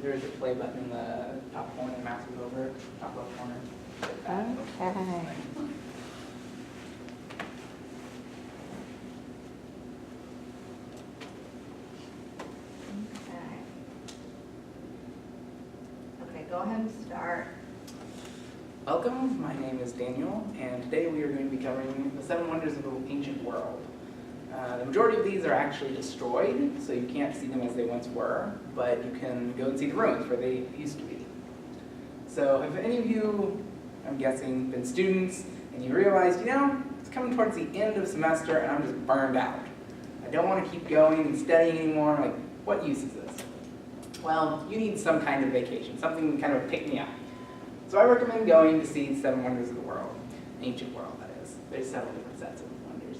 there's a play button in the top corner, mouse is over, top left corner. Okay. Okay, go ahead and start. Welcome, my name is Daniel, and today we are going to be covering the 7 wonders of the ancient world. The majority of these are actually destroyed, so you can't see them as they once were, but you can go and see the ruins where they used to be. So have any of you, I'm guessing, been students, and you realized, it's coming towards the end of semester and I'm just burned out. I don't want to keep going and studying anymore, like, what use is this? Well, you need some kind of vacation, something kind of pick me up. So I recommend going to see the 7 wonders of the world, ancient world that is. There's several different sets of wonders.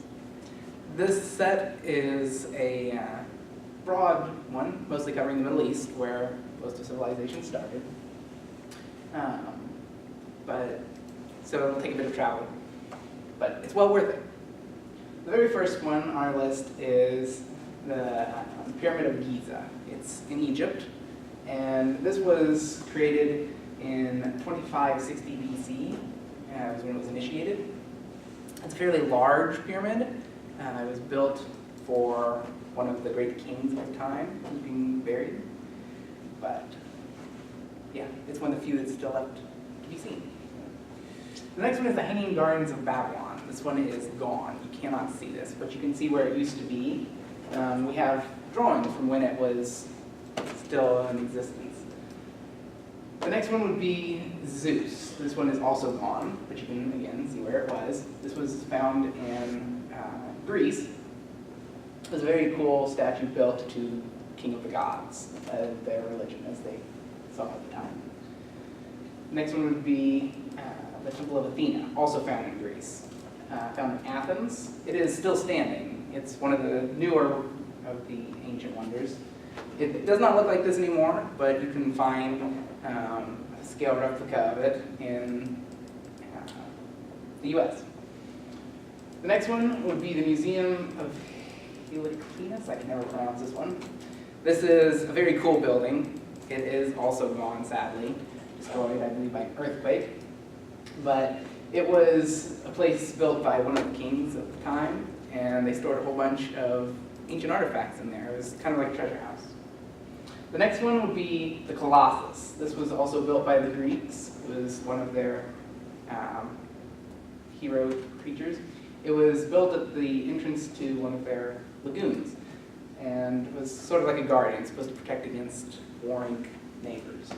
This set is a broad one, mostly covering the Middle East, where most of civilization started. So it'll take a bit of travel, but it's well worth it. The very first one on our list is the Pyramid of Giza. It's in Egypt, and this was created in 2560 BC, was when it was initiated. It's a fairly large pyramid. It was built for one of the great kings of the time who's being buried. But yeah, it's one of the few that's still left to be seen. The next one is the Hanging Gardens of Babylon. This one is gone. You cannot see this, but you can see where it used to be. We have drawings from when it was still in existence. The next one would be Zeus. This one is also gone, but you can, again, see where it was. This was found in Greece. It was a very cool statue built to King of the Gods, their religion as they saw it at the time. The next one would be the Temple of Athena, also found in Greece. Found in Athens. It is still standing. It's one of the newer of the ancient wonders. It does not look like this anymore, but you can find a scale replica of it in the US. The next one would be the Museum of Heliclinus. I can never pronounce this one. This is a very cool building. It is also gone, sadly, destroyed, I believe, by an earthquake. But it was a place built by one of the kings of the time, and they stored a whole bunch of ancient artifacts in there. It was kind of like a treasure house. The next one would be the Colossus. This was also built by the Greeks. It was one of their hero creatures. It was built at the entrance to one of their lagoons, and it was sort of like a guardian, supposed to protect against warring neighbors.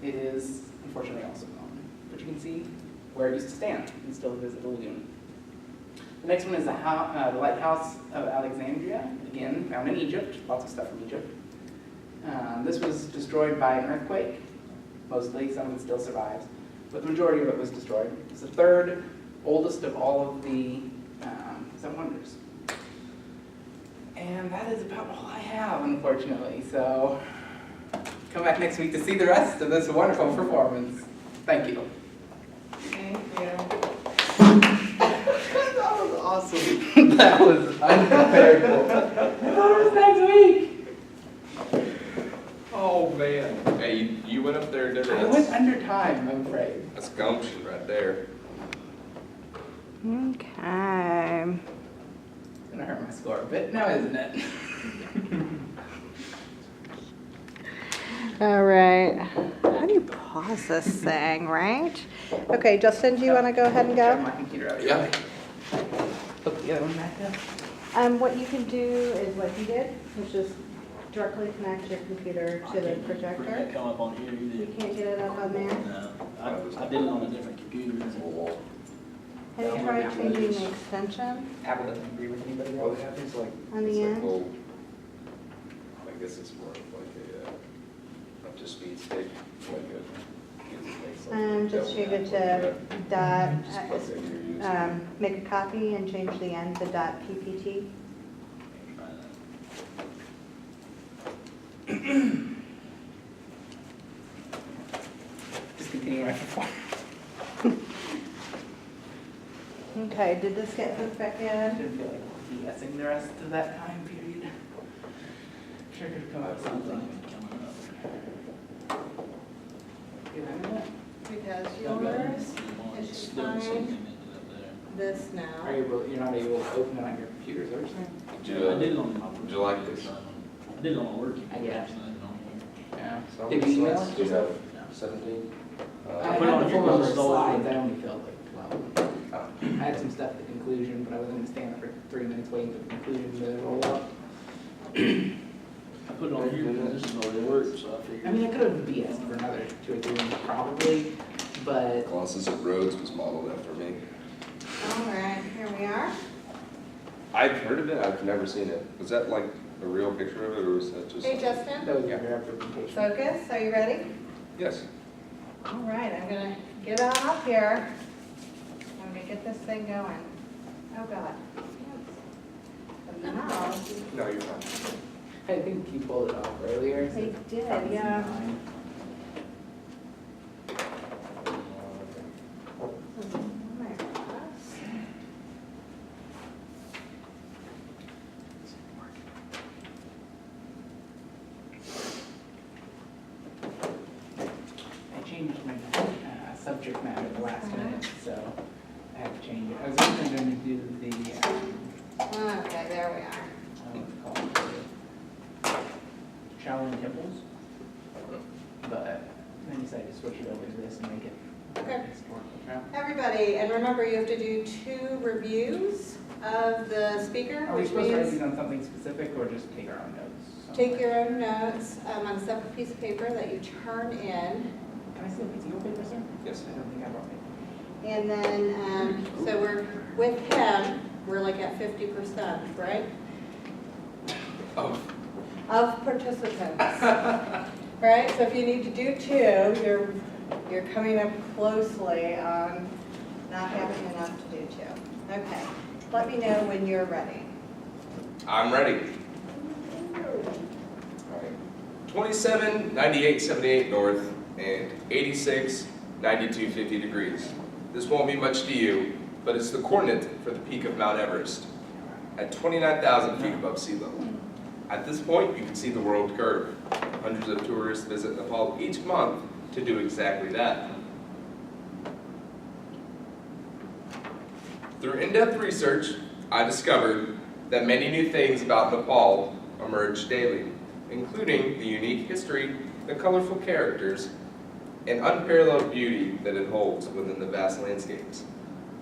It is, unfortunately, also gone, but you can see where it used to stand. You can still visit the lagoon. The next one is the Lighthouse of Alexandria, again, found in Egypt. Lots of stuff from Egypt. This was destroyed by an earthquake, mostly. Some of it still survives, but the majority of it was destroyed. It's the third oldest of all of the 7 wonders. And that is about all I have, unfortunately. So come back next week to see the rest of this wonderful performance. Thank you. Thank you. That was awesome. That was unprepared. I thought it was next week. Oh man. Hey, you went up there and did I it. went under time, I'm afraid. That's gumption right there. Okay. It's gonna hurt my score a bit now, isn't it? All right. How do you pause this thing, right? Okay, Justin, do you want to go ahead and Check go? my computer out. Yeah. Hook the other one back up. What you can do is what he did, is just directly connect your computer to the projector. Can't come up on here You either. can't get it up on there. No, I did it on a different computer. Have you tried changing the extension Apple doesn't agree with anybody Well, else. it happens like, on the it's like end? old, I guess it's more of like a, up to speed stick, like a. Just change it to dot, Just plug that you're using. make a copy and change the end to dot .ppt. Just continue right before. Okay, did this get hooked back I in? didn't feel like guessing the rest of that time period. Sure could have come up with something. Do that in a minute. Because I've got yours one is still the fine. same thing ended up there. This Are now. you able, you're not able to open it on your computer, is that what you're saying? I did it on my. Would you like this? I did it on my work. I get it. Yeah. So Did how you many email slides it do you yourself? have? 17? I put it had on the your full number of console. slides, I only filled like 12. Oh. I had some stuff at the conclusion, but I wasn't gonna stand there for 3 minutes waiting for the conclusion to roll up. I put it on here because this is the way it works, so I I figured. mean, I could have BS for another 2 or 3 minutes probably, but Colossus of Rhodes was modeled after me. All right, here we are. I've heard of it, I've never seen it. Was that like a real picture of it, or was that just? Hey, Justin, that was your representation. focus, are you ready? Yes. All right, I'm gonna get on up here. I'm gonna get this thing going. Oh, God. The mouse. No, you're fine. I think you pulled it off earlier. so They it's did, probably yeah. fine. Oh my gosh. I changed my subject matter at the last minute, so I had to change it. I was originally going to do the, Okay, there we are. what's it called? Shaolin Temples. But then decided to switch it over to this and make it Okay. historical travel. Everybody, and remember, you have to do 2 reviews of the speaker, Are we which supposed to write these means on something specific or just take our own notes? take your own notes on a separate piece of paper that you turn in. Can I see a piece of your paper, sir? Yes. I don't think I brought it. And then, so we're, with him, we're like at 50%, right? Oh, Of participants. Right, so if you need to do 2, you're coming up closely on not having enough to do 2. Okay, let me know when you're ready. I'm ready. All right. 27, 98, 78 north, and 86, 92, 50 degrees. This won't mean much to you, but it's the coordinate for the peak of Mount Everest at 29,000 feet above sea level. At this point, you can see the world curve. Hundreds of tourists visit Nepal each month to do exactly that. Through in-depth research, I discovered that many new things about Nepal emerge daily, including the unique history, the colorful characters, and unparalleled beauty that it holds within the vast landscapes.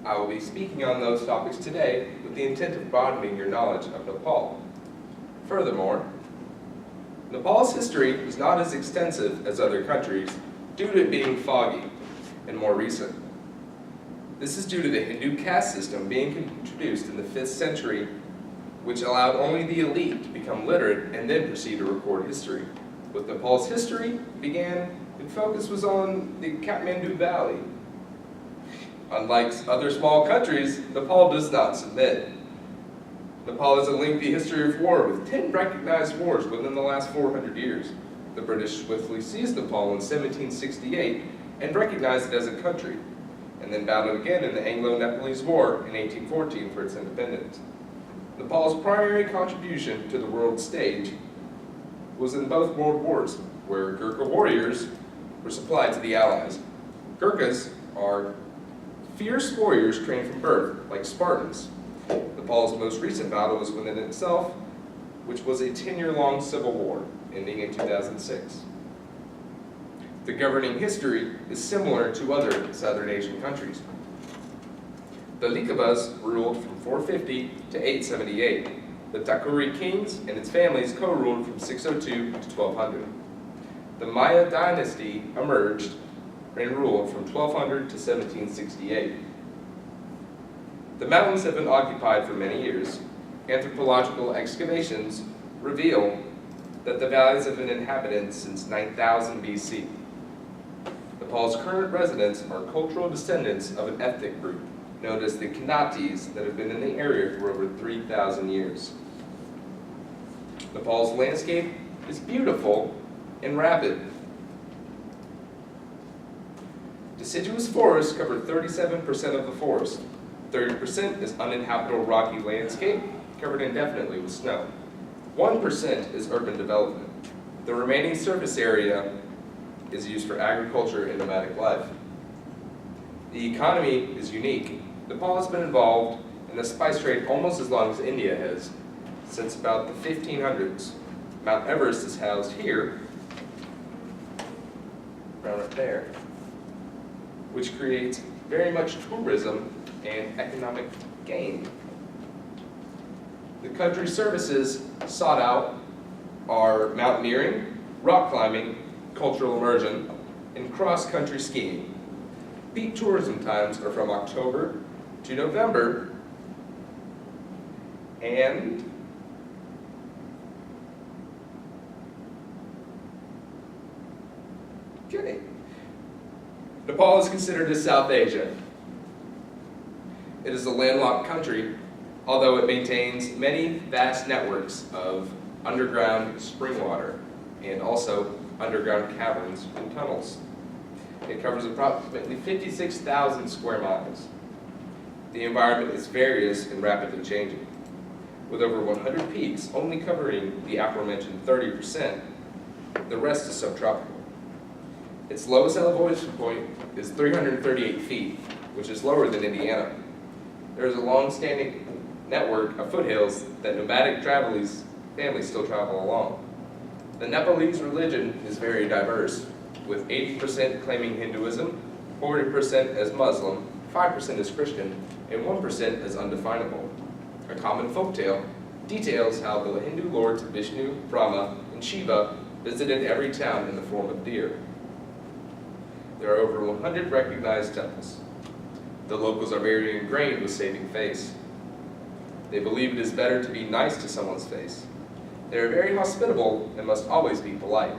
I will be speaking on those topics today with the intent of broadening your knowledge of Nepal. Furthermore, Nepal's history is not as extensive as other countries due to it being foggy and more recent. This is due to the Hindu caste system being introduced in the 5th century, which allowed only the elite to become literate and then proceed to record history. With Nepal's history its focus was on the Kathmandu Valley. Unlike other small countries, Nepal does not submit. Nepal has a lengthy history of war with 10 recognized wars within the last 400 years. The British swiftly seized Nepal in 1768 and recognized it as a country, and then battled again in the Anglo-Nepalese War in 1814 for its independence. Nepal's primary contribution to the world stage was in both world wars, where Gurkha warriors were supplied to the Allies. Gurkhas are fierce warriors trained from birth, like Spartans. Nepal's most recent battle was within itself, which was a 10-year-long civil war, ending in 2006. The governing history is similar to other Southern Asian countries. The Likavas ruled from 450 to 878. The Takuri kings and its families co-ruled from 602 to 1200. The Maya dynasty emerged and ruled from 1200 to 1768. The mountains have been occupied for many years. Anthropological excavations reveal that the valleys have been inhabited since 9000 BC. Nepal's current residents are cultural descendants of an ethnic group known as the Kanatis that have been in the area for over 3,000 years. Nepal's landscape is beautiful and rapid. Deciduous forests cover 37% of the forest. 30% is uninhabitable rocky landscape covered indefinitely with snow. 1% is urban development. The remaining surface area is used for agriculture and nomadic life. The economy is unique. Nepal has been involved in the spice trade almost as long as India has, since about the 1500s. Mount Everest is housed here, around up there, which creates very much tourism and economic gain. The country's services sought out are mountaineering, rock climbing, cultural immersion, and cross-country skiing. Peak tourism times are from October to November, and okay. Nepal is considered as South Asia. It is a landlocked country, although it maintains many vast networks of underground spring water and also underground caverns and tunnels. It covers approximately 56,000 square miles. The environment is various and rapidly changing. With over 100 peaks only covering the aforementioned 30%, the rest is subtropical. Its lowest elevation point is 338 feet, which is lower than Indiana. There is a long-standing network of foothills that nomadic families still travel along. The Nepalese religion is very diverse, with 80% claiming Hinduism, 40% as Muslim, 5% as Christian, and 1% as undefinable. A common folktale details how the Hindu lords Vishnu, Brahma, and Shiva visited every town in the form of deer. There are over 100 recognized temples. The locals are very ingrained with saving face. They believe it is better to be nice to someone's face. They are very hospitable and must always be polite.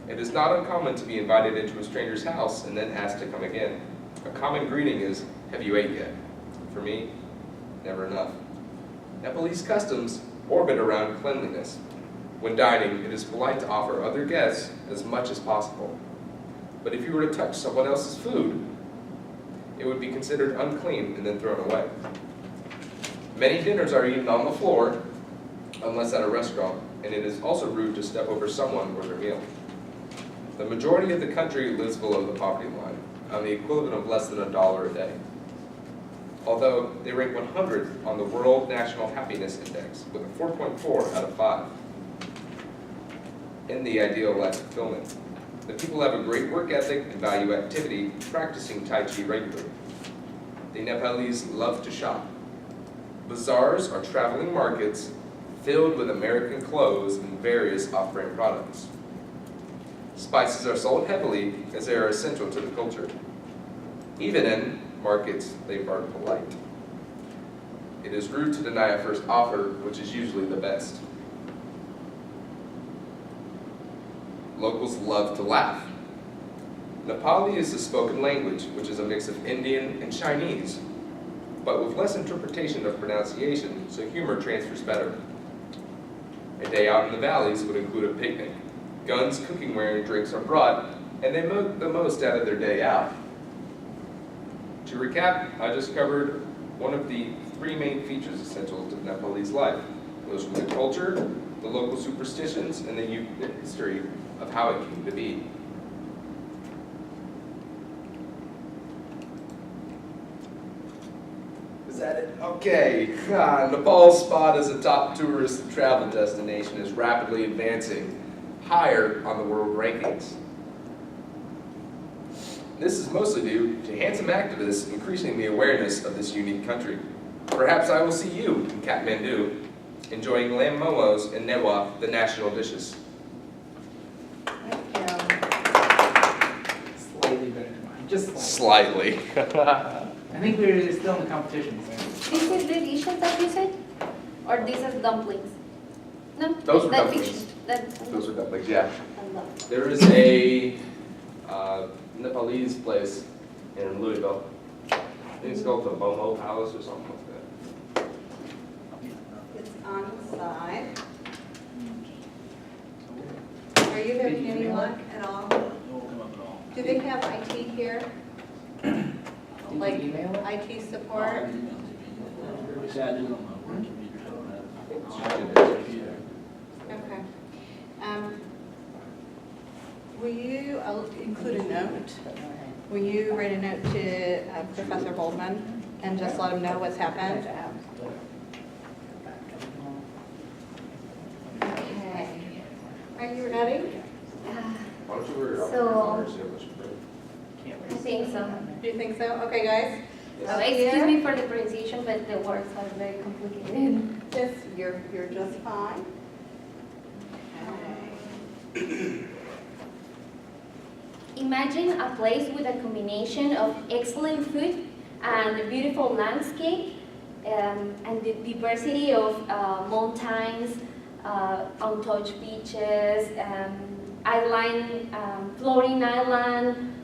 It is not uncommon to be invited into a stranger's house and then asked to come again. A common greeting is, "Have you ate yet?" For me, never enough. Nepalese customs orbit around cleanliness. When dining, it is polite to offer other guests as much as possible. But if you were to touch someone else's food, it would be considered unclean and then thrown away. Many dinners are eaten on the floor, unless at a restaurant, and it is also rude to step over someone or their meal. The majority of the country lives below the poverty line, on the equivalent of less than $1 a day. Although they rank 100 on the World National Happiness Index with a 4.4 out of 5 in the ideal life fulfillment. The people have a great work ethic and value activity, practicing Tai Chi regularly. The Nepalese love to shop. Bazaars are traveling markets filled with American clothes and various off-brand products. Spices are sold heavily as they are essential to the culture. Even in markets, they are polite. It is rude to deny a first offer, which is usually the best. Locals love to laugh. Nepali is the spoken language, which is a mix of Indian and Chinese, but with less interpretation of pronunciation, so humor transfers better. A day out in the valleys would include a picnic. Guns, cooking-ware, and drinks are brought, and they make the most out of their day out. To recap, I just covered one of the 3 main features essential to Nepalese life. Those were the culture, the local superstitions, and the history of how it came to be. Is that it? Okay. Nepal's spot as a top tourist travel destination is rapidly advancing higher on the world rankings. This is mostly due to handsome activists increasing the awareness of this unique country. Perhaps I will see you in Kathmandu, enjoying lamb momos and newa, the national dishes. Thank you. Slightly better than mine, just Slightly. I think we're still in the competition. So. This is the dishes that you said? Or this is dumplings? No? Those were that dumplings. fish- That, Those are dumplings, yeah. and dumplings. There is a Nepalese place in Louisville. I think it's called the Momo Palace or something like that. It's on the side. Are you having any luck at all? It won't come up at all. Do they have IT here? Like Did you email it? IT support? We say I do it on my work computer, I don't have a computer. Okay. will you, I'll include a note. Will you write a note to Professor Goldman and just let him know what's happened? Okay. Are you ready? Why don't you wear your So- outfit? See how much you bring. I think so. Do you think so? Okay, guys. Excuse me for the pronunciation, but the words are very complicated. Just, you're just fine. Okay. Imagine a place with a combination of excellent food and a beautiful landscape, and the diversity of mountains, untouched beaches, island, floating island,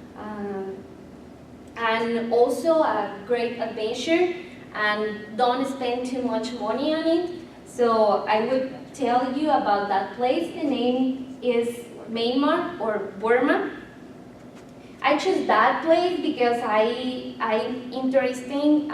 and also a great adventure, and don't spend too much money on it. So I would tell you about that place. The name is Myanmar or Burma. I chose that place because I'm interested